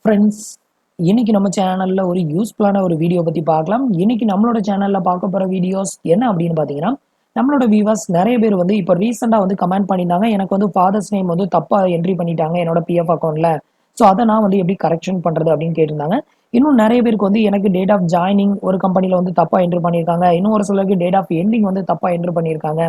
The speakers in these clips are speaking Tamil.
ஃப்ரெண்ட்ஸ், இன்னைக்கு நம்ம சேனல்ல ஒரு யூஸ்ஃபுல்லான ஒரு வீடியோ பத்தி பார்க்கலாம். இன்னைக்கு நம்மளோட சேனல்ல பார்க்க போற வீடியோஸ் என்ன அப்படின்னு பார்த்தீங்கன்னா, நம்மளோட வியூவர்ஸ் நெறைய பேர் வந்து இப்ப ரீசென்ட்டா வந்து கமெண்ட் பண்ணியிருந்தாங்க. எனக்கு வந்து ஃபாதர்ஸ் நேம் வந்து தப்பா என்ட்ரி பண்ணிட்டாங்க என்னோட பிஎஃப் அக்கவுண்ட்ல. ஸோ அத நான் வந்து எப்படி கரெக்ஷன் பண்றது அப்படின்னு கேட்டிருந்தாங்க. இன்னும் நெறைய பேருக்கு வந்து எனக்கு டேட் ஆஃப் ஜாயினிங் ஒரு கம்பெனில வந்து தப்பா என்ட்ரி பண்ணியிருக்காங்க. இன்னும் ஒரு சிலருக்கு டேட் ஆஃப் எண்டிங் வந்து தப்பா என்ட்ரி பண்ணியிருக்காங்க.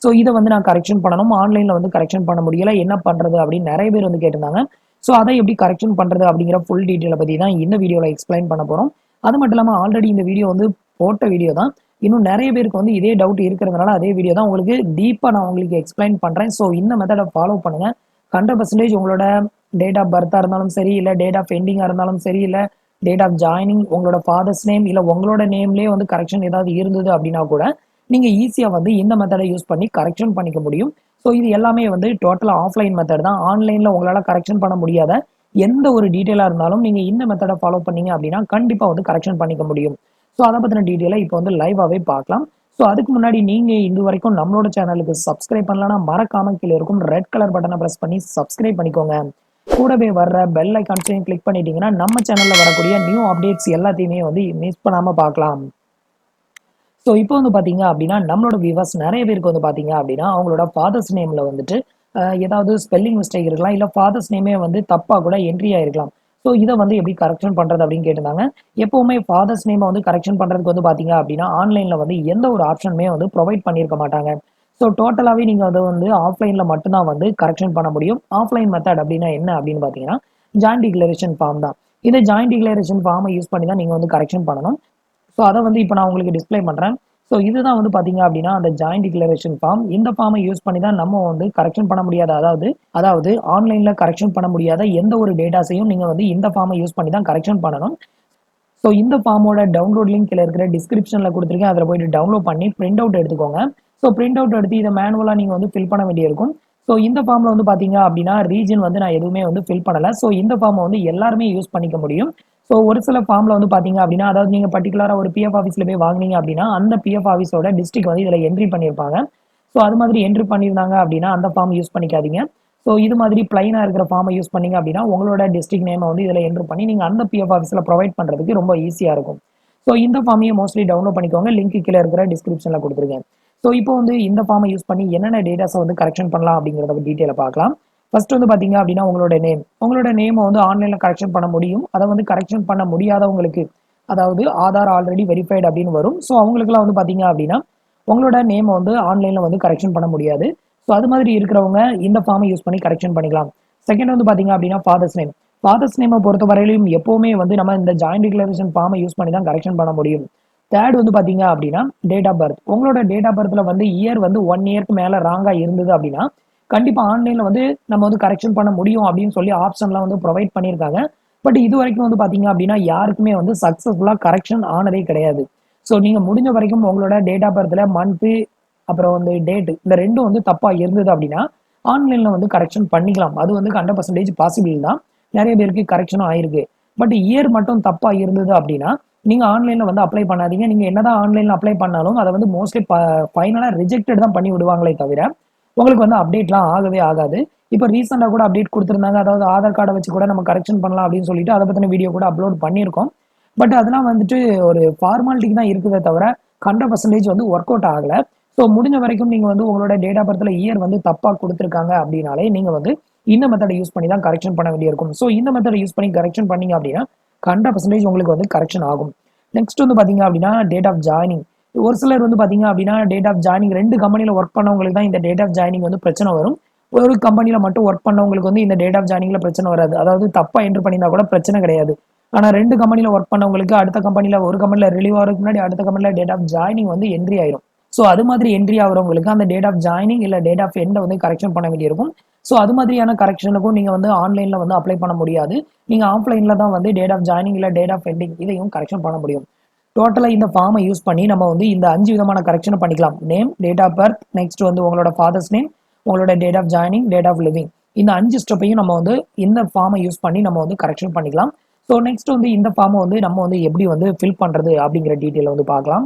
ஸோ இத வந்து நான் கரெக்ஷன் பண்ணணும். ஆன்லைன்ல வந்து கரெக்ஷன் பண்ண முடியல. என்ன பண்றது அப்படின்னு நெறைய பேர் வந்து கேட்டிருந்தாங்க. ஸோ அதை எப்படி கரெக்ஷன் பண்றது அப்படிங்கிற ஃபுல் டீட்டெயில பத்தி தான் இந்த வீடியோல எக்ஸ்பிளைன் பண்ண போறோம். அது மட்டும் இல்லாம ஆல்ரெடி இந்த வீடியோ வந்து போட்ட வீடியோ தான். இன்னும் நெறைய பேருக்கு வந்து இதே டவுட் இருக்கிறதுனால அதே வீடியோ தான் உங்களுக்கு டீப்பா நான் உங்களுக்கு எக்ஸ்பிளைன் பண்றேன். ஸோ இந்த மெத்தட ஃபாலோ பண்ணுங்க. 100% உங்களோட டேட் ஆஃப் பர்த்தா இருந்தாலும் சரி, இல்ல டேட் ஆஃப் எண்டிங்கா இருந்தாலும் சரி, இல்ல டேட் ஆஃப் ஜாயினிங் உங்களோட ஃபாதர்ஸ் நேம் இல்ல உங்களோட நேம்லயே வந்து கரெக்ஷன் ஏதாவது இருந்தது அப்படின்னா கூட, நீங்க ஈஸியா வந்து இந்த மெத்தட யூஸ் பண்ணி கரெக்ஷன் பண்ணிக்க முடியும். ஸோ இது எல்லாமே வந்து டோட்டலா ஆஃப்லைன் மெத்தட் தான். ஆன்லைன்ல உங்களால கரெக்ஷன் பண்ண முடியாத எந்த ஒரு டீட்டெயிலா இருந்தாலும் நீங்க இந்த மெத்தட ஃபாலோ பண்ணீங்க அப்படின்னா, கண்டிப்பா வந்து கரெக்ஷன் பண்ணிக்க முடியும். ஸோ அத பத்தின டீட்டெயில இப்போ வந்து லைவாவே பார்க்கலாம். ஸோ அதுக்கு முன்னாடி நீங்க இதுவரைக்கும் நம்மளோட சேனலுக்கு சப்ஸ்கிரைப் பண்ணலன்னா, மறக்காம கீழ இருக்கும் ரெட் கலர் பட்டன பிரஸ் பண்ணி சப்ஸ்கிரைப் பண்ணிக்கோங்க. கூடவே வர்ற பெல் ஐகான்ஸையும் கிளிக் பண்ணிட்டீங்கன்னா, நம்ம சேனல்ல வரக்கூடிய நியூ அப்டேட்ஸ் எல்லாத்தையுமே வந்து மிஸ் பண்ணாம பார்க்கலாம். ஸோ இப்போ வந்து பார்த்தீங்க அப்படின்னா, நம்மளோட வியூவர்ஸ் நெறைய பேருக்கு வந்து பார்த்தீங்க அப்படின்னா, அவங்களோட ஃபாதர்ஸ் நேம்ல வந்துட்டு ஏதாவது ஸ்பெல்லிங் மிஸ்டேக் இருக்கலாம். இல்ல ஃபாதர்ஸ் நேமே வந்து தப்பா கூட என்ட்ரி ஆயிருக்கலாம். ஸோ இத வந்து எப்படி கரெக்ஷன் பண்றது அப்படின்னு கேட்டிருந்தாங்க. எப்பவுமே ஃபாதர்ஸ் நேம வந்து கரெக்ஷன் பண்றதுக்கு வந்து பார்த்தீங்க அப்படின்னா, ஆன்லைன்ல வந்து எந்த ஒரு ஆப்ஷனுமே வந்து புரொவைட் பண்ணியிருக்க மாட்டாங்க. ஸோ டோட்டலாவே நீங்க அத வந்து ஆஃப்லைன்ல மட்டும் தான் வந்து கரெக்ஷன் பண்ண முடியும். ஆஃப்லைன் மெத்தட் அப்படின்னா என்ன அப்படின்னு பார்த்தீங்கன்னா, ஜாயின்ட் டிக்ளரேஷன் ஃபார்ம் தான். இந்த ஜாயின்ட் டிக்ளரேஷன் ஃபார்ம யூஸ் பண்ணி தான் நீங்க வந்து கரெக்ஷன் பண்ணணும். ஸோ அத வந்து இப்ப நான் உங்களுக்கு டிஸ்ப்ளே பண்றேன். ஸோ இதுதான் வந்து பார்த்தீங்க அப்படின்னா, அந்த ஜாயின்ட் டிக்ளரேஷன் ஃபார்ம். இந்த ஃபார்ம யூஸ் பண்ணி தான் நம்ம வந்து கரெக்ஷன் பண்ண முடியாத அதாவது ஆன்லைன்ல கரெக்ஷன் பண்ண முடியாத எந்த ஒரு டேட்டாஸையும் நீங்க வந்து இந்த ஃபார்ம யூஸ் பண்ணி தான் கரெக்ஷன் பண்ணணும். ஸோ இந்த ஃபார்மோட டவுன்லோட் லிங்க் கீழ இருக்கிற டிஸ்கிரிப்ஷன்ல குடுத்துருக்கேன். அதில போயிட்டு டவுன்லோட் பண்ணி பிரிண்ட் அவுட் எடுத்துக்கோங்க. ஸோ பிரிண்ட் அவுட் எடுத்து இத மேனுவலா நீங்க வந்து ஃபில் பண்ண வேண்டியிருக்கும். ஸோ இந்த ஃபார்ம்ல வந்து பார்த்தீங்க அப்படின்னா, ரீஜன் வந்து நான் எதுவுமே வந்து ஃபில் பண்ணல. ஸோ இந்த ஃபார்ம வந்து எல்லாருமே யூஸ் பண்ணிக்க முடியும். ஸோ ஒரு சில ஃபார்ம்ல வந்து பார்த்தீங்க அப்படின்னா, அதாவது நீங்க பர்ட்டிகுலரா ஒரு பிஎஃப் ஆஃபீஸ்ல போய் வாங்குனீங்க அப்படின்னா, அந்த பிஎஃப் ஆஃபீஸோட டிஸ்ட்ரிக்ட் வந்து இதில என்ட்ரி பண்ணியிருப்பாங்க. ஸோ அது மாதிரி என்ட்ரி பண்ணியிருந்தாங்க அப்படின்னா, அந்த ஃபார்ம் யூஸ் பண்ணிக்காதீங்க. ஸோ இது மாதிரி பிளைனா இருக்கிற ஃபார்ம யூஸ் பண்ணீங்க அப்படின்னா, உங்களோட டிஸ்ட்ரிக்ட் நேம வந்து இதில என்டர் பண்ணி நீங்க அந்த பிஎஃப் ஆஃபீஸ்ல புரொவைட் பண்றதுக்கு ரொம்ப ஈஸியா இருக்கும். ஸோ இந்த ஃபார்மையும் மோஸ்ட்லி டவுன்லோட் பண்ணிக்கோங்க. லிங்க் கீழ இருக்கிற டிஸ்கிரிப்ஷன்ல குடுத்துருக்கேன். ஸோ இப்போ வந்து இந்த ஃபார்ம யூஸ் பண்ணி என்னென்ன டேட்டாஸ வந்து கரெக்ஷன் பண்ணலாம் அப்படிங்கிறத டீட்டெயிலா பார்க்கலாம். ஃபர்ஸ்ட் வந்து பார்த்தீங்க அப்படின்னா, உங்களோட நேம். உங்களோட நேம வந்து ஆன்லைன்ல கரெக்ஷன் பண்ண முடியும். அத வந்து கரெக்ஷன் பண்ண முடியாதவங்களுக்கு, அதாவது ஆதார் ஆல்ரெடி வெரிஃபைட் அப்படின்னு வரும். ஸோ அவங்களுக்கெல்லாம் வந்து பார்த்தீங்க அப்படின்னா, உங்களோட நேம வந்து ஆன்லைன்ல வந்து கரெக்ஷன் பண்ண முடியாது. ஸோ அது மாதிரி இருக்கிறவங்க இந்த ஃபார்ம யூஸ் பண்ணி கரெக்ஷன் பண்ணிக்கலாம். செகண்ட் வந்து பார்த்தீங்க அப்படின்னா, ஃபாதர்ஸ் நேம். ஃபாதர்ஸ் நேம பொறுத்தவரையிலும் எப்பவுமே வந்து நம்ம இந்த ஜாயின்ட் டிக்ளரேஷன் ஃபார்ம யூஸ் பண்ணி தான் கரெக்ஷன் பண்ண முடியும். தேர்ட் வந்து பார்த்தீங்க அப்படின்னா, டேட் ஆஃப் பர்த். உங்களோட டேட் ஆஃப் பர்த்ல வந்து இயர் வந்து 1 இயர்க்கு மேல ராங்கா இருந்தது அப்படின்னா, கண்டிப்பா ஆன்லைன்ல வந்து நம்ம வந்து கரெக்ஷன் பண்ண முடியும் அப்படின்னு சொல்லி ஆப்ஷன்லாம் வந்து புரொவைட் பண்ணியிருக்காங்க. பட் இதுவரைக்கும் வந்து பார்த்தீங்க அப்படின்னா, யாருக்குமே வந்து சக்சஸ்ஃபுல்லா கரெக்ஷன் ஆனதே கிடையாது. ஸோ நீங்க முடிஞ்ச வரைக்கும் உங்களோட டேட் ஆஃப் பர்த்ல மந்த்து, அப்புறம் வந்து டேட் இந்த 2ம் வந்து தப்பா இருந்தது அப்படின்னா, ஆன்லைன்ல வந்து கரெக்ஷன் பண்ணிக்கலாம். அது வந்து 100% பாசிபிள் தான். நெறைய பேருக்கு கரெக்ஷனும் ஆயிருக்கு. பட் இயர் மட்டும் தப்பா இருந்தது அப்படின்னா, நீங்க ஆன்லைன்ல வந்து அப்ளை பண்ணாதீங்க. நீங்க என்னதான் ஆன்லைன்ல அப்ளை பண்ணாலும், அத வந்து மோஸ்ட்லி ஃபைனலா ரிஜெக்டட் தான் பண்ணி விடுவாங்களே தவிர, உங்களுக்கு வந்து அப்டேட்லாம் ஆகவே ஆகாது. இப்ப ரீசென்ட்டா கூட அப்டேட் குடுத்திருந்தாங்க. அதாவது ஆதார் கார்ட வச்சு கூட நம்ம கரெக்ஷன் பண்ணலாம் அப்படின்னு சொல்லிட்டு, அத பத்தின வீடியோ கூட அப்லோட் பண்ணியிருக்கோம். பட் அதெல்லாம் வந்துட்டு ஒரு ஃபார்மாலிட்டிக்கு தான் இருக்குதே தவிர, 100% வந்து ஒர்க் அவுட் ஆகல. ஸோ முடிஞ்ச வரைக்கும் நீங்க வந்து உங்களோட டேட் ஆஃப் பர்த்ல இயர் வந்து தப்பா குடுத்துருக்காங்க அப்படின்னாலே, நீங்க வந்து இந்த மெத்தட யூஸ் பண்ணி தான் கரெக்ஷன் பண்ண வேண்டியிருக்கும். ஸோ இந்த மெத்தட யூஸ் பண்ணி கரெக்ஷன் பண்ணீங்க அப்படின்னா, 100% உங்களுக்கு வந்து கரெக்ஷன் ஆகும். நெக்ஸ்ட் வந்து பார்த்தீங்க அப்படின்னா, டேட் ஆஃப் ஜாயினிங். ஒரு சிலர் வந்து பார்த்தீங்க அப்படின்னா, டேட் ஆஃப் ஜாயினிங் 2 கம்பெனில ஒர்க் பண்ணவங்களுக்கு தான் இந்த டேட் ஆஃப் ஜாயினிங் வந்து பிரச்சனை வரும். ஒரு கம்பெனில மட்டும் ஒர்க் பண்ணவங்களுக்கு வந்து இந்த டேட் ஆஃப் ஜாயினிங்ல பிரச்சனை வராது. அதாவது தப்பா என்டர் பண்ணியிருந்தா கூட பிரச்சனை கிடையாது. ஆனா 2 கம்பெனில ஒர்க் பண்ணவங்களுக்கு அடுத்த கம்பெனில ஒரு கம்பெனில ரிலீவ் ஆகுறதுக்கு முன்னாடி அடுத்த கம்பெனில டேட் ஆஃப் ஜாயினிங் வந்து என்ட்ரி ஆயிரும். ஸோ அது மாதிரி என்ட்ரி ஆகுறவங்களுக்கு அந்த டேட் ஆஃப் ஜாயினிங் இல்ல டேட் ஆஃப் எண்ட வந்து கரெக்ஷன் பண்ண வேண்டியிருக்கும். ஸோ அது மாதிரியான கரெக்ஷனுக்கும் நீங்க வந்து ஆன்லைன்ல வந்து அப்ளை பண்ண முடியாது. நீங்க ஆஃப்லைன்ல தான் வந்து டேட் ஆஃப் ஜாயினிங் இல்ல டேட் ஆஃப் எண்டிங் இதையும் கரெக்ஷன் பண்ண முடியும். டோட்டலா இந்த ஃபார்ம யூஸ் பண்ணி நம்ம வந்து இந்த 5 விதமான கரெக்ஷன பண்ணிக்கலாம். Name, date of birth, next வந்து உங்களோட ஃபாதர்ஸ் நேம், உங்களோட date of joining, date of leaving. இந்த 5 ஸ்டெப்பையும் நம்ம வந்து இந்த ஃபார்ம யூஸ் பண்ணி நம்ம வந்து கரெக்ஷன் பண்ணிக்கலாம். ஸோ நெக்ஸ்ட் வந்து இந்த ஃபார்ம வந்து நம்ம வந்து எப்படி வந்து ஃபில் பண்றது அப்படிங்கிற டீட்டெயில வந்து பார்க்கலாம்.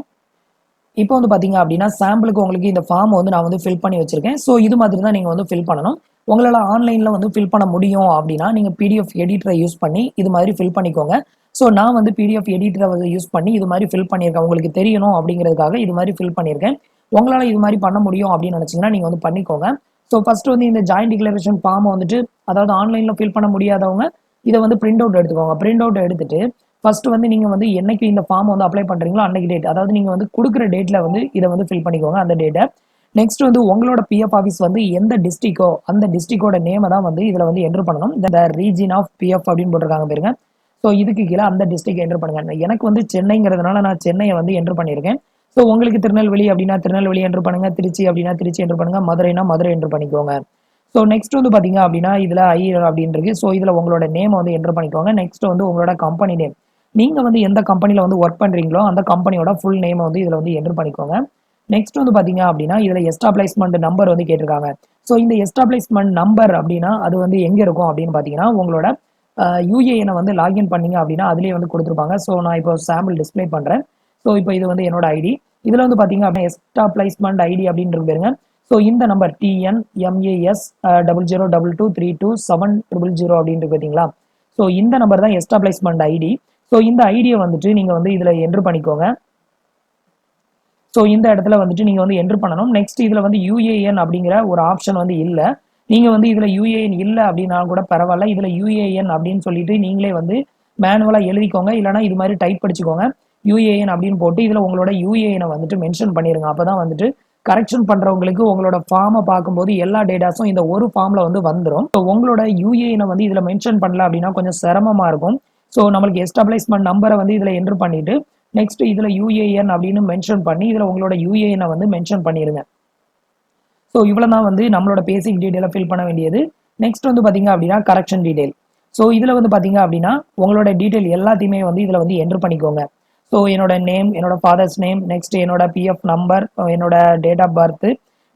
இப்போ வந்து பார்த்தீங்க அப்படின்னா, சாம்பிளுக்கு உங்களுக்கு இந்த ஃபார்ம் வந்து நான் வந்து ஃபில் பண்ணி வச்சிருக்கேன். ஸோ இது மாதிரி தான் நீங்க வந்து ஃபில் பண்ணணும். உங்களால ஆன்லைன்ல வந்து ஃபில் பண்ண முடியும் அப்படின்னா, நீங்க பிடிஎஃப் எடிட்டர யூஸ் பண்ணி இது மாதிரி ஃபில் பண்ணிக்கோங்க. ஸோ நான் வந்து பிடிஎஃப் எடிட்டர வந்து யூஸ் பண்ணி இது மாதிரி ஃபில் பண்ணியிருக்கேன். உங்களுக்கு தெரியணும் அப்படிங்கிறதுக்காக இது மாதிரி ஃபில் பண்ணியிருக்கேன். உங்களால இது மாதிரி பண்ண முடியும் அப்படின்னு நினைச்சீங்கன்னா, நீங்க வந்து பண்ணிக்கோங்க. ஸோ ஃபர்ஸ்ட் வந்து இந்த ஜாயிண்ட் டிக்ளரேஷன் ஃபார்ம வந்துட்டு அதாவது ஆன்லைன்ல ஃபில் பண்ண முடியாதவங்க இத வந்து பிரிண்ட் அவுட் எடுத்துக்கோங்க. பிரிண்ட் அவுட் எடுத்துட்டு ஃபர்ஸ்ட் வந்து நீங்க வந்து என்னைக்கு இந்த ஃபார்ம் வந்து அப்ளை பண்றீங்களோ அன்னைக்கு டேட் அதாவது நீங்க வந்து குடுக்குற டேட்ல வந்து இத வந்து ஃபில் பண்ணிக்கோங்க அந்த டேட்ட. நெக்ஸ்ட் வந்து உங்களோட பிஎஃப் ஆஃபீஸ் வந்து எந்த டிஸ்ட்ரிக்ட்டோ அந்த டிஸ்ட்ரிக்ட்டோட நேம தான் வந்து இதுல வந்து என்டர் பண்ணணும். இந்த ரீஜியன் ஆஃப் பிஎஃப் அப்படின்னு போட்டிருக்காங்க பாருங்க. ஸோ இதுக்கு கீழ அந்த டிஸ்ட்ரிக்ட் என்டர் பண்ணுங்க. எனக்கு வந்து சென்னைங்கிறதுனால நான் சென்னைய வந்து என்டர் பண்ணியிருக்கேன். ஸோ உங்களுக்கு திருநெல்வேலி அப்படின்னா திருநெல்வேலி என்டர் பண்ணுங்க. திருச்சி அப்படின்னா திருச்சி என்டர் பண்ணுங்க. மதுரைனா மதுரை என்டர் பண்ணிக்கோங்க. ஸோ நெக்ஸ்ட் வந்து பார்த்தீங்க அப்படின்னா இதுல ஐ அப்படின்னு இருக்கு. ஸோ இதுல உங்களோட நேம் வந்து என்டர் பண்ணிக்கோங்க. நெக்ஸ்ட் வந்து உங்களோட கம்பெனி நேம். நீங்க வந்து எந்த கம்பெனில வந்து ஒர்க் பண்றீங்களோ அந்த கம்பெனியோட ஃபுல் நேம் வந்து இதுல வந்து என்டர் பண்ணிக்கோங்க. நெக்ஸ்ட் வந்து பாத்தீங்க அப்படின்னா இதுல எஸ்டாப்ளிஷ்மெண்ட் நம்பர் வந்து கேட்டிருக்காங்க. ஸோ இந்த எஸ்டாப்ளிஷ்மெண்ட் நம்பர் அப்படின்னா அது வந்து எங்க இருக்கும் அப்படின்னு பாத்தீங்கன்னா உங்களோட யூஏஎனை வந்து லாகின் பண்ணீங்க அப்படின்னா அதுலயே வந்து கொடுத்துருப்பாங்க. ஸோ நான் இப்போ சாம்பிள் டிஸ்பிளே பண்றேன். ஸோ இப்போ இது வந்து என்னோட ஐடி. இதுல வந்து பாத்தீங்க அப்படின்னா எஸ்டாப்ளிஷ்மெண்ட் ஐடி அப்படின்னு பாருங்க. ஸோ இந்த நம்பர் TNMAS 0022327000 அப்படின்னு பார்த்தீங்களா? ஸோ இந்த நம்பர் தான் எஸ்டாப்ளிஷ்மெண்ட் ஐடி. ஸோ இந்த ஐடியை வந்துட்டு நீங்க வந்து இதுல என்டர் பண்ணிக்கோங்க. ஸோ இந்த இடத்துல வந்துட்டு நீங்க வந்து என்டர் பண்ணணும். நெக்ஸ்ட் இதுல வந்து யூஏஎன் அப்படிங்கிற ஒரு ஆப்ஷன் வந்து இல்ல. நீங்க வந்து இதுல யூஏஎன் இல்ல அப்படின்னா கூட பரவாயில்ல. இதுல யூஏஎன் அப்படின்னு சொல்லிட்டு நீங்களே வந்து மேனுவலா எழுதிக்கோங்க. இல்லைன்னா இது மாதிரி டைப் படிச்சுக்கோங்க. யூஏஎன் அப்படின்னு போட்டு இதுல உங்களோட யூஏஎனை வந்துட்டு மென்ஷன் பண்ணிருங்க. அப்பதான் வந்துட்டு கரெக்ஷன் பண்றவங்களுக்கு உங்களோட ஃபார்மை பார்க்கும்போது எல்லா டேட்டாஸும் இந்த ஒரு ஃபார்ம்ல வந்து வந்துடும். ஸோ உங்களோட யூஏஎனை வந்து இதுல மென்ஷன் பண்ணல அப்படின்னா கொஞ்சம் சிரமமா இருக்கும். ஸோ நம்மளுக்கு எஸ்டாப்ளிஷ்மெண்ட் நம்பரை வந்து இதுல என்டர் பண்ணிட்டு நெக்ஸ்ட் இதுல யூஏஎன் அப்படின்னு மென்ஷன் பண்ணி இதுல உங்களோட யூஏஎனை வந்து மென்ஷன் பண்ணிருங்க. ஸோ இவ்வளவுதான் வந்து நம்மளோட பேசிக் டீடைலை ஃபில் பண்ண வேண்டியது. நெக்ஸ்ட் வந்து பாத்தீங்க அப்படின்னா கரெக்ஷன் டீடைல். ஸோ இதுல வந்து பாத்தீங்க அப்படின்னா உங்களோட டீடைல் எல்லாத்தையுமே வந்து இதுல வந்து என்டர் பண்ணிக்கோங்க. ஸோ என்னோட நேம், என்னோட ஃபாதர்ஸ் நேம், நெக்ஸ்ட் என்னோட பிஎஃப் நம்பர், என்னோட date of birth,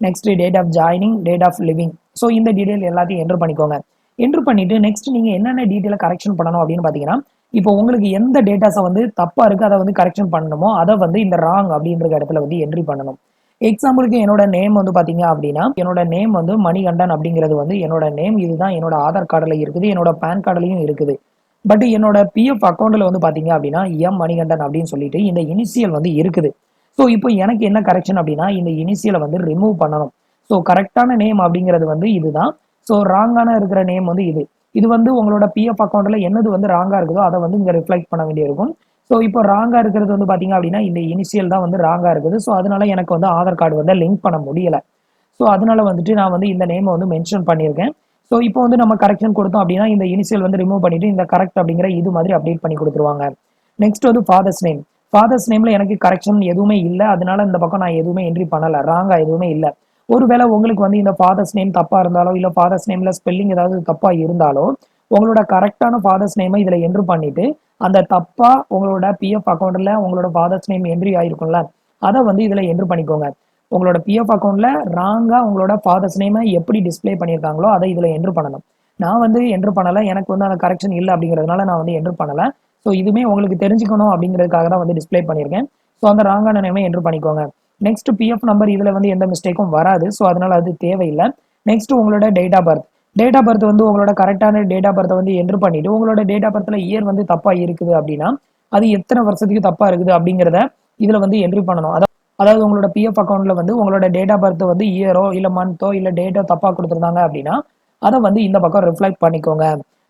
next date of joining, date of leaving. So இந்த டீடைல் எல்லாத்தையும் என்டர் பண்ணிக்கோங்க. என்டர் பண்ணிட்டு நெக்ஸ்ட் நீங்க என்னென்ன டீடைலை கரெக்ஷன் பண்ணணும் அப்படின்னு பாத்தீங்கன்னா இப்போ உங்களுக்கு எந்த டேட்டாஸை வந்து தப்பா இருக்கு அதை வந்து கரெக்ஷன் பண்ணணுமோ அதை வந்து இந்த ராங் அப்படின்ற இடத்துல வந்து என்ட்ரி பண்ணணும். எக்ஸாம்பிளுக்கு என்னோட நேம் வந்து பாத்தீங்க அப்படின்னா என்னோட நேம் வந்து மணிகண்டன் அப்படிங்கிறது வந்து என்னோட நேம். இதுதான் என்னோட ஆதார் கார்டுல இருக்குது, என்னோட பேன் கார்டுலயும் இருக்குது. பட் என்னோட பிஎஃப் அக்கௌண்ட்ல வந்து பாத்தீங்க அப்படின்னா மணிகண்டன் அப்படின்னு சொல்லிட்டு இந்த இனிஷியல் வந்து இருக்குது. ஸோ இப்போ எனக்கு என்ன கரெக்ஷன் அப்படின்னா இந்த இனிஷியலை வந்து ரிமூவ் பண்ணணும். ஸோ கரெக்டான நேம் அப்படிங்கிறது வந்து இதுதான். ஸோ ராங்கான இருக்கிற நேம் வந்து இது. இது வந்து உங்களோட பிஎஃப் அக்கௌண்ட்ல என்னது வந்து ராங்கா இருக்குதோ அதை வந்து இங்க ரிஃப்ளெக்ட் பண்ண வேண்டியிருக்கும். ஸோ இப்போ ராங்கா இருக்கிறது வந்து பாத்தீங்க அப்படின்னா இந்த இனிஷியல் தான் வந்து ராங்கா இருக்குது. ஸோ அதனால எனக்கு வந்து ஆதார் கார்டு வந்து லிங்க் பண்ண முடியல. ஸோ அதனால வந்துட்டு நான் வந்து இந்த நேமை வந்து மென்ஷன் பண்ணியிருக்கேன். ஸோ இப்போ வந்து நம்ம கரெக்ஷன் கொடுத்தோம் அப்படின்னா இந்த இனிஷியல் வந்து ரிமூவ் பண்ணிட்டு இந்த கரெக்ட் அப்படிங்கிற இது மாதிரி அப்டேட் பண்ணி கொடுத்துருவாங்க. நெக்ஸ்ட் வந்து ஃபாதர்ஸ் நேம். ஃபாதர்ஸ் நேம்ல எனக்கு கரெக்ஷன் எதுவுமே இல்லை. அதனால இந்த பக்கம் நான் எதுவுமே என்ட்ரி பண்ணல. ராங்கா எதுவுமே இல்லை. ஒருவேளை உங்களுக்கு வந்து இந்த ஃபாதர்ஸ் நேம் தப்பா இருந்தாலோ இல்ல ஃபாதர்ஸ் நேம்ல ஸ்பெல்லிங் ஏதாவது தப்பா இருந்தாலோ உங்களோட கரெக்டான ஃபாதர்ஸ் நேமை இதுல என்ட்ரு பண்ணிட்டு அந்த தப்பா உங்களோட பிஎஃப் அக்கௌண்ட்ல உங்களோட ஃபாதர்ஸ் நேம் என்ட்ரி ஆயிருக்கும்ல அதை வந்து இதுல என்ட்ரு பண்ணிக்கோங்க. உங்களோட பிஎஃப் அக்கௌண்ட்ல ராங்கா உங்களோட ஃபாதர்ஸ் நேமை எப்படி டிஸ்பிளே பண்ணியிருக்காங்களோ அதை இதுல என்ட்ரு பண்ணணும். நான் வந்து என்ட்ரு பண்ணல. எனக்கு வந்து அந்த கரெக்ஷன் இல்லை அப்படிங்கிறதுனால நான் வந்து என்ட்ரு பண்ணல. ஸோ இதுவுமே உங்களுக்கு தெரிஞ்சுக்கணும் அப்படிங்கிறதுக்காக தான் வந்து டிஸ்பிளே பண்ணியிருக்கேன். ஸோ அந்த ராங்கான நேமை என்ட்ரு பண்ணிக்கோங்க. நெக்ஸ்ட் பிஎஃப் நம்பர் இதுல வந்து எந்த மிஸ்டேக்கும் வராது. ஸோ அதனால அது தேவையில்லை. நெக்ஸ்ட் உங்களோட date of birth. Date of birth வந்து உங்களோட கரெக்டான டேட் ஆஃப் பர்த்தை வந்து என்ட்ரு பண்ணிட்டு உங்களோட டேட் ஆஃப் பர்த்ல இயர் வந்து தப்பா இருக்குது அப்படின்னா அது எத்தனை வருஷத்துக்கு தப்பா இருக்குது அப்படிங்கிறத இதுல வந்து என்ட்ரி பண்ணணும். அதாவது உங்களோட பிஎஃப் அக்கௌண்ட்ல வந்து உங்களோட டேட் ஆஃப் பர்த் வந்து இயரோ இல்ல மந்த்தோ இல்ல டேட்டோ தப்பா கொடுத்துருந்தாங்க அப்படின்னா அதை வந்து இந்த பக்கம் ரிஃப்ளெக்ட் பண்ணிக்கோங்க.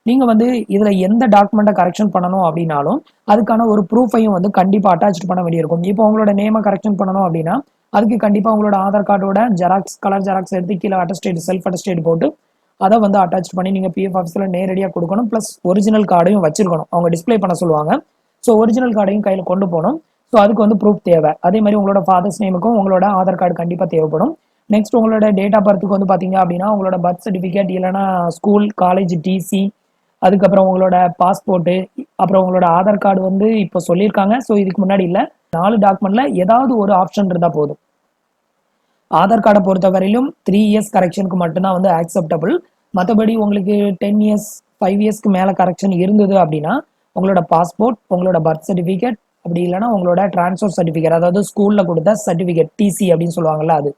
நீங்க வந்து இதுல எந்த டாக்குமெண்ட்டை கரெக்ஷன் பண்ணணும் அப்படின்னாலும் அதுக்கான ஒரு ப்ரூஃபையும் வந்து கண்டிப்பா அட்டாச் பண்ண வேண்டியிருக்கும். இப்போ உங்களோட நேமை கரெக்ஷன் பண்ணணும் அப்படின்னா அதுக்கு கண்டிப்பா உங்களோட ஆதார் கார்டோட ஜெராக்ஸ், கலர் ஜெராக்ஸ் எடுத்து கீழே அட்டஸ்டேட், செல்ஃப் அட்டஸ்டேட் போட்டு அதை வந்து அட்டாச் பண்ணி நீங்க பிஎஃப் ஆஃபீஸ்ல நேரடியாக கொடுக்கணும். பிளஸ் ஒரிஜினல் கார்டையும் வச்சிருக்கணும். அவங்க டிஸ்பிளே பண்ண சொல்லுவாங்க. ஸோ ஒரிஜினல் கார்டையும் கையில் கொண்டு போகணும். ஸோ அதுக்கு வந்து ப்ரூஃப் தேவை. அதே மாதிரி உங்களோட ஃபாதர்ஸ் நேமுக்கும் உங்களோட ஆதார் கார்டு கண்டிப்பாக தேவைப்படும். நெக்ஸ்ட் உங்களோட டேட் ஆஃப் பர்த்துக்கு வந்து பார்த்தீங்க அப்படின்னா உங்களோட பர்த் சர்டிஃபிகேட் இல்லைனா ஸ்கூல் காலேஜ் டிசி, அதுக்கப்புறம் உங்களோட பாஸ்போர்ட்டு, அப்புறம் உங்களோட ஆதார் கார்டு வந்து இப்போ சொல்லியிருக்காங்க. ஸோ இதுக்கு முன்னாடி இல்லை. 4 டாக்குமெண்ட்ல ஏதாவது ஒரு ஆப்ஷன் இருந்தால் போதும். ஆதார் கார்டை பொறுத்த வரையிலும் 3 இயர்ஸ் கரெக்ஷனுக்கு மட்டும்தான் வந்து ஆக்செப்டபிள். மற்றபடி உங்களுக்கு 10 இயர்ஸ் 5 இயர்ஸ்க்கு மேலே கரெக்ஷன் இருந்தது அப்படின்னா உங்களோட பாஸ்போர்ட், உங்களோட பர்த் சர்டிஃபிகேட், அப்படி இல்லைன்னா உங்களோட ட்ரான்ஸ்ஃபர் சர்டிஃபிகேட், அதாவது ஸ்கூல்ல கொடுத்த சர்டிஃபிகேட் டிசி அப்படின்னு சொல்லுவாங்கல்ல அது.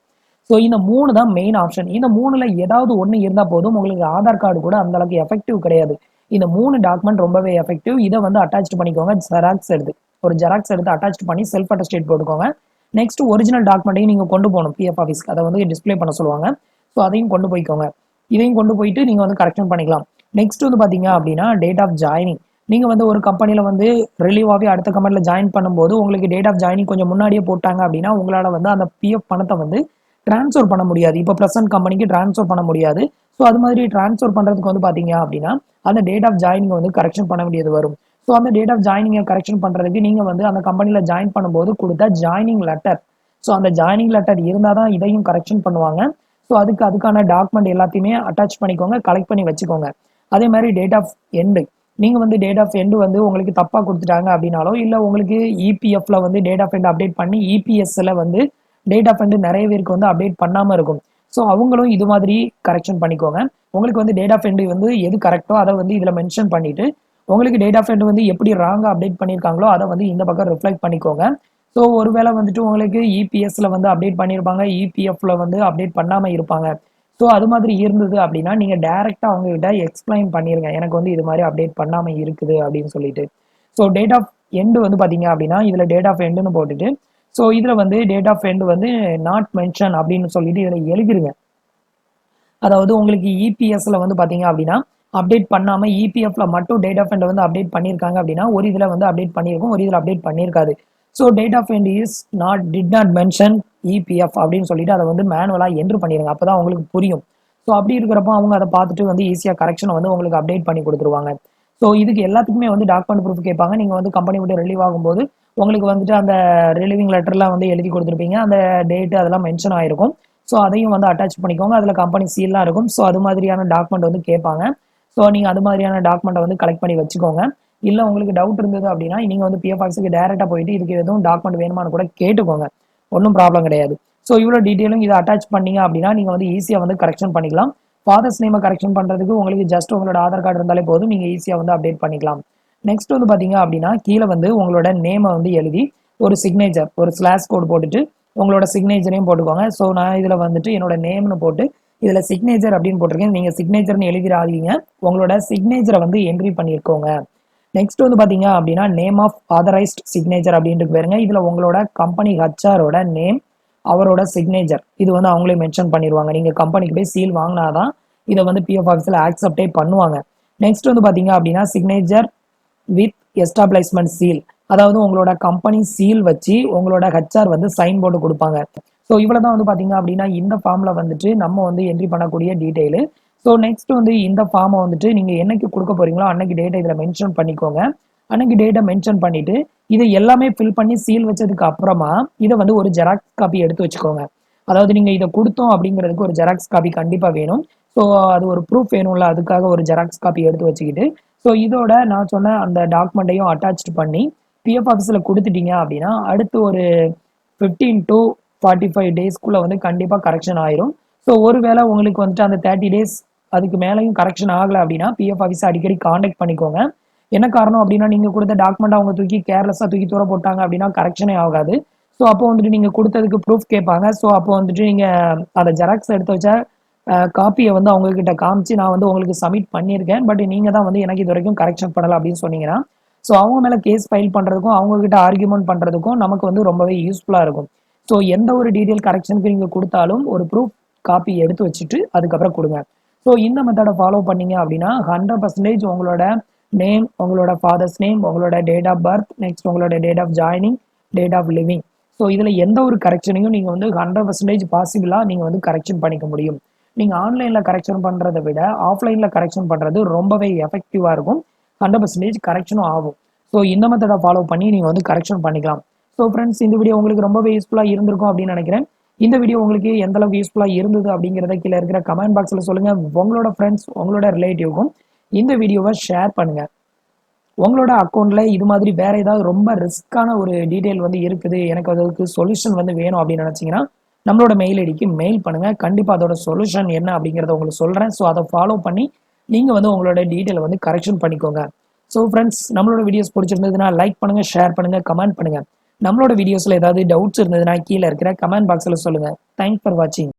ஸோ இந்த 3 தான் மெயின் ஆப்ஷன். இந்த 3ல ஏதாவது ஒண்ணு இருந்தா போதும். உங்களுக்கு ஆதார் கார்டு கூட அந்த அளவுக்கு எஃபெக்டிவ் கிடையாது. இந்த 3 டாக்குமெண்ட் ரொம்பவே எஃபெக்டிவ். இத வந்து அட்டாச் பண்ணிக்கோங்க. ஜெராக்ஸ் எடுத்து ஒரு ஜெராக்ஸ் எடுத்து அட்டாச் பண்ணி செல்ஃப் அட்டஸ்டேட் போட்டுக்கோங்க. நெக்ஸ்ட் ஒரிஜினல் டாக்குமெண்ட்டையும் நீங்க கொண்டு போகணும் பிஎஃப் ஆஃபீஸ்க்கு. அதை வந்து டிஸ்ப்ளே பண்ண சொல்லுவாங்க. ஸோ அதையும் கொண்டு போய்க்கோங்க. இதையும் கொண்டு போயிட்டு நீங்க வந்து கரெக்ஷன் பண்ணிக்கலாம். நெக்ஸ்ட் வந்து பாத்தீங்க அப்படின்னா டேட் ஆஃப் ஜாயினிங். நீங்க வந்து ஒரு கம்பெனில வந்து ரிலீவ் ஆகி அடுத்த கம்பெனில ஜாயின் பண்ணும்போது உங்களுக்கு டேட் ஆஃப் ஜாயினிங் கொஞ்சம் முன்னாடியே போட்டாங்க அப்படின்னா உங்களால வந்து அந்த பிஎஃப் பணத்தை வந்து ட்ரான்ஸ்ஃபர் பண்ண முடியாது. இப்போ ப்ரெசென்ட் கம்பெனிக்கு ட்ரான்ஸ்ஃபர் பண்ண முடியாது. ஸோ அது மாதிரி ட்ரான்ஸ்ஃபர் பண்றதுக்கு வந்து பாத்தீங்க அப்படின்னா அந்த டேட் ஆஃப் ஜாயினிங் வந்து கரெக்ஷன் பண்ண வேண்டியது வரும். ஸோ அந்த டேட் ஆஃப் ஜாயினிங்கை கரெக்ஷன் பண்றதுக்கு நீங்க வந்து அந்த கம்பெனில ஜாயின் பண்ணும்போது கொடுத்த ஜாயினிங் லெட்டர். ஸோ அந்த ஜாயினிங் லெட்டர் இருந்தால் தான் இதையும் கரெக்ஷன் பண்ணுவாங்க. ஸோ அதுக்கான டாக்குமெண்ட் எல்லாத்தையுமே அட்டாச் பண்ணிக்கோங்க, கலெக்ட் பண்ணி வச்சுக்கோங்க. அதே மாதிரி டேட் ஆஃப் எண்டு. நீங்க வந்து டேட் ஆஃப் எண்டு வந்து உங்களுக்கு தப்பா கொடுத்துட்டாங்க அப்படின்னாலோ, இல்ல உங்களுக்கு இபிஎஃப்ல வந்து டேட் ஆஃப் எண்ட் அப்டேட் பண்ணி இபிஎஸ்ல வந்து டேட் ஆஃப் எண்ட் நிறைய பேருக்கு வந்து அப்டேட் பண்ணாம இருக்கும். ஸோ அவங்களும் இது மாதிரி கரெக்ஷன் பண்ணிக்கோங்க. உங்களுக்கு வந்து டேட் ஆஃப் எண்ட் வந்து எது கரெக்டோ அதை வந்து இதுல மென்ஷன் பண்ணிட்டு, உங்களுக்கு டேட் ஆஃப் எண்ட் வந்து எப்படி ராங்கா அப்டேட் பண்ணியிருக்காங்களோ அதை வந்து இந்த பக்கம் ரிஃப்ளெக்ட் பண்ணிக்கோங்க. ஸோ ஒருவேளை வந்துட்டு உங்களுக்கு இபிஎஸ்ல வந்து அப்டேட் பண்ணியிருப்பாங்க, இபிஎஃப்ல வந்து அப்டேட் பண்ணாம இருப்பாங்க. ஸோ அது மாதிரி இருந்தது அப்படின்னா நீங்க டைரக்டா அவங்க கிட்ட எக்ஸ்பிளைன் பண்ணிருங்க. எனக்கு வந்து இது மாதிரி அப்டேட் பண்ணாம இருக்குது அப்படின்னு சொல்லிட்டு. ஸோ டேட் ஆஃப் எண்டு வந்து பாத்தீங்க அப்படின்னா இதுல டேட் ஆஃப் எண்டுன்னு போட்டுட்டு, ஸோ இதுல வந்து டேட் ஆஃப் எண்டு வந்து நாட் மென்ஷன் அப்படின்னு சொல்லிட்டு இதுல எழுதிருங்க. அதாவது உங்களுக்கு இபிஎஸ்ல வந்து பாத்தீங்க அப்படின்னா அப்டேட் பண்ணாம இபிஎஃப்ல மட்டும் டேட் ஆஃப் எண்ட் வந்து அப்டேட் பண்ணியிருக்காங்க அப்படின்னா ஒரு இதுல வந்து அப்டேட் பண்ணியிருக்கும், ஒரு இதுல அப்டேட் பண்ணியிருக்காது. So date of end is did not mention EPF அப்படின்னு சொல்லிட்டு அதை வந்து மேனுவலா என்ட்ரு பண்ணிடுங்க. அப்பதான் உங்களுக்கு புரியும். ஸோ அப்படி இருக்கிறப்போ அவங்க அதை பார்த்துட்டு வந்து ஈஸியாக கரெக்ஷனை வந்து உங்களுக்கு அப்டேட் பண்ணி கொடுத்துருவாங்க. ஸோ இதுக்கு எல்லாத்துக்குமே வந்து டாக்குமெண்ட் ப்ரூஃப் கேட்பாங்க. நீங்கள் வந்து கம்பெனி விட்டு ரிலீவ் ஆகும்போது உங்களுக்கு வந்துட்டு அந்த ரிலீவிங் லெட்டர்லாம் வந்து எழுதி கொடுத்துருப்பீங்க. அந்த டேட்டு அதெல்லாம் மென்ஷன் ஆயிருக்கும். ஸோ அதையும் வந்து அட்டாச் பண்ணிக்கோங்க. அதில் கம்பெனி சீல்லாம் இருக்கும். ஸோ அது மாதிரியான டாக்குமெண்ட் வந்து கேட்பாங்க. ஸோ நீங்கள் அது மாதிரியான டாக்குமெண்ட்டை வந்து கலெக்ட் பண்ணி வச்சுக்கோங்க. இல்லை உங்களுக்கு டவுட் இருந்தது அப்படின்னா நீங்கள் வந்து பிஎஃப் ஆஃபீஸுக்கு டேரெக்டாக போயிட்டு இதுக்கு எதுவும் டாக்குமெண்ட் வேணுமான்னு கூட கேட்டுக்கோங்க. ஒன்றும் ப்ராப்ளம் கிடையாது. ஸோ இவ்வளோ டீட்டெயிலும் இதை அட்டாச் பண்ணீங்க அப்படின்னா நீங்கள் வந்து ஈஸியாக வந்து கரெக்ஷன் பண்ணிக்கலாம். ஃபாதர்ஸ் நேமை கரெக்ஷன் பண்ணுறதுக்கு உங்களுக்கு ஜஸ்ட் உங்களோட ஆதார் கார்டு இருந்தாலே போதும், நீங்கள் ஈஸியாக வந்து அப்டேட் பண்ணிக்கலாம். நெக்ஸ்ட் வந்து பார்த்தீங்க அப்படின்னா கீழே வந்து உங்களோட நேமை வந்து எழுதி ஒரு சிக்னேச்சர், ஒரு ஸ்லாஷ் கோட் போட்டுட்டு உங்களோட சிக்னேச்சரையும் போட்டுக்கோங்க. ஸோ நான் இதில் வந்துட்டு என்னோட நேம்னு போட்டு இதில் சிக்னேச்சர் அப்படின்னு போட்டிருக்கேன். நீங்கள் சிக்னேச்சர்னு எழுதிடாதீங்க, உங்களோட சிக்னேச்சரை வந்து என்ட்ரி பண்ணியிருக்கோங்க. நெக்ஸ்ட் வந்து பார்த்தீங்க அப்படின்னா நேம் ஆஃப் ஆதரைஸ்ட் சிக்னேச்சர் அப்படின்ட்டு போயிருங்க. இதில் உங்களோட கம்பெனி ஹச்ஆரோட நேம், அவரோட சிக்னேச்சர் இது வந்து அவங்களே மென்ஷன் பண்ணிடுவாங்க. நீங்கள் கம்பெனிக்கு போய் சீல் வாங்கினாதான் இதை வந்து பிஎஃப் ஆஃபீஸில் ஆக்செப்டே பண்ணுவாங்க. நெக்ஸ்ட் வந்து பார்த்தீங்க அப்படின்னா சிக்னேச்சர் வித் எஸ்டாப்ளிஷ்மெண்ட் சீல், அதாவது உங்களோட கம்பெனி சீல் வச்சு உங்களோட ஹச்ஆர் வந்து சைன் போட்டு கொடுப்பாங்க. ஸோ இவ்வளோதான் வந்து பார்த்தீங்க அப்படின்னா இந்த ஃபார்மில் வந்துட்டு நம்ம வந்து என்ட்ரி பண்ணக்கூடிய டீட்டெயிலு. ஸோ நெக்ஸ்ட் வந்து இந்த ஃபார்மை வந்துட்டு நீங்கள் என்னைக்கு கொடுக்க போறீங்களோ அன்னைக்கு டேட்டை இதில் மென்ஷன் பண்ணிக்கோங்க. அன்னைக்கு டேட்டை மென்ஷன் பண்ணிட்டு இதை எல்லாமே ஃபில் பண்ணி சீல் வச்சதுக்கு அப்புறமா இதை வந்து ஒரு ஜெராக்ஸ் காப்பி எடுத்து வச்சுக்கோங்க. அதாவது நீங்கள் இதை கொடுத்தோம் அப்படிங்கிறதுக்கு ஒரு ஜெராக்ஸ் காப்பி கண்டிப்பாக வேணும். ஸோ அது ஒரு ப்ரூஃப் வேணும்ல, அதுக்காக ஒரு ஜெராக்ஸ் காப்பி எடுத்து வச்சுக்கிட்டு ஸோ இதோட நான் சொன்ன அந்த டாக்குமெண்ட்டையும் அட்டாச் பண்ணி பிஎஃப் ஆஃபீஸில் கொடுத்துட்டீங்க அப்படின்னா அடுத்து ஒரு 15 to 45 டேஸ்க்குள்ளே வந்து கண்டிப்பாக கரெக்ஷன் ஆயிரும். ஸோ ஒருவேளை உங்களுக்கு வந்துட்டு அந்த 30 டேஸ் அதுக்கு மேலேயும் கரெக்ஷன் ஆகலை அப்படின்னா பிஎஃப் ஆஃபீஸை அடிக்கடி காண்டாக்ட் பண்ணிக்கோங்க. என்ன காரணம் அப்படின்னா நீங்கள் கொடுத்த டாக்குமெண்ட் அவங்க தூக்கி கேர்லெஸ்ஸாக தூக்கி தூர போட்டாங்க அப்படின்னா கரெக்ஷனே ஆகாது. ஸோ அப்போ வந்துட்டு நீங்கள் கொடுத்ததுக்கு ப்ரூஃப் கேட்பாங்க. ஸோ அப்போ வந்துட்டு நீங்கள் அதை ஜெராக்ஸ் எடுத்து வச்ச காப்பியை வந்து அவங்க கிட்ட காமிச்சு நான் வந்து உங்களுக்கு சப்மிட் பண்ணியிருக்கேன், பட் நீங்கள் தான் வந்து எனக்கு இது வரைக்கும் கரெக்ஷன் பண்ணலை அப்படின்னு சொன்னீங்கன்னா ஸோ அவங்க மேலே கேஸ் ஃபைல் பண்ணுறதுக்கும் அவங்க கிட்ட ஆர்கியூமெண்ட் பண்ணுறதுக்கும் நமக்கு வந்து ரொம்பவே யூஸ்ஃபுல்லாக இருக்கும். ஸோ எந்த ஒரு டீட்டெயில் கரெக்ஷனுக்கு நீங்கள் கொடுத்தாலும் ஒரு ப்ரூஃப் காப்பி எடுத்து வச்சுட்டு அதுக்கப்புறம் கொடுங்க. ஸோ இந்த மெத்தடை ஃபாலோ பண்ணீங்க அப்படின்னா 100% உங்களோட நேம், உங்களோட ஃபாதர்ஸ் நேம், உங்களோட டேட் ஆஃப் பர்த், நெக்ஸ்ட் உங்களோட date of joining, date of leaving, so இதில் எந்த ஒரு கரெக்ஷனையும் நீங்கள் வந்து 100% பாசிபிளாக நீங்கள் வந்து கரெக்ஷன் பண்ணிக்க முடியும். நீங்கள் ஆன்லைனில் கரெக்ஷன் பண்ணுறதை விட ஆஃப்லைனில் கரெக்ஷன் பண்ணுறது ரொம்பவே எஃபெக்டிவாக இருக்கும். 100% கரெக்ஷனும் ஆகும். ஸோ இந்த மெத்தடை ஃபாலோ பண்ணி நீங்கள் வந்து கரெக்ஷன் பண்ணிக்கலாம். ஸோ ஃப்ரெண்ட்ஸ், இந்த வீடியோ உங்களுக்கு ரொம்பவே யூஸ்ஃபுல்லாக இருந்திருக்கும் அப்படின்னு நினைக்கிறேன். இந்த வீடியோ உங்களுக்கு எந்த அளவுக்கு யூஸ்ஃபுல்லாக இருந்தது அப்படிங்கிறத கீழே இருக்கிற கமெண்ட் பாக்ஸில் சொல்லுங்கள். உங்களோட ஃப்ரெண்ட்ஸ், உங்களோட ரிலேட்டிவ்க்கும் இந்த வீடியோவை ஷேர் பண்ணுங்கள். உங்களோட அக்கௌண்ட்டில் இது மாதிரி வேறு ஏதாவது ரொம்ப ரிஸ்க்கான ஒரு டீட்டெயில் வந்து இருக்குது, எனக்கு அதுக்கு சொல்யூஷன் வந்து வேணும் அப்படின்னு நினச்சிங்கன்னா நம்மளோட மெயில் ஐடிக்கு மெயில் பண்ணுங்கள். கண்டிப்பாக அதோட சொல்யூஷன் என்ன அப்படிங்கிறத உங்களுக்கு சொல்கிறேன். ஸோ அதை ஃபாலோ பண்ணி நீங்கள் வந்து உங்களோட டீட்டெயில் வந்து கரெக்ஷன் பண்ணிக்கோங்க. ஸோ ஃப்ரெண்ட்ஸ், நம்மளோட வீடியோஸ் பிடிச்சிருந்ததுன்னா லைக் பண்ணுங்கள், ஷேர் பண்ணுங்கள், கமெண்ட் பண்ணுங்கள். நம்மளோட வீடியோஸில் ஏதாவது டவுட்ஸ் இருந்ததுன்னா கீழே இருக்கிற கமெண்ட் பாக்ஸில் சொல்லுங்கள். தேங்க்ஸ் ஃபார் வாட்சிங்.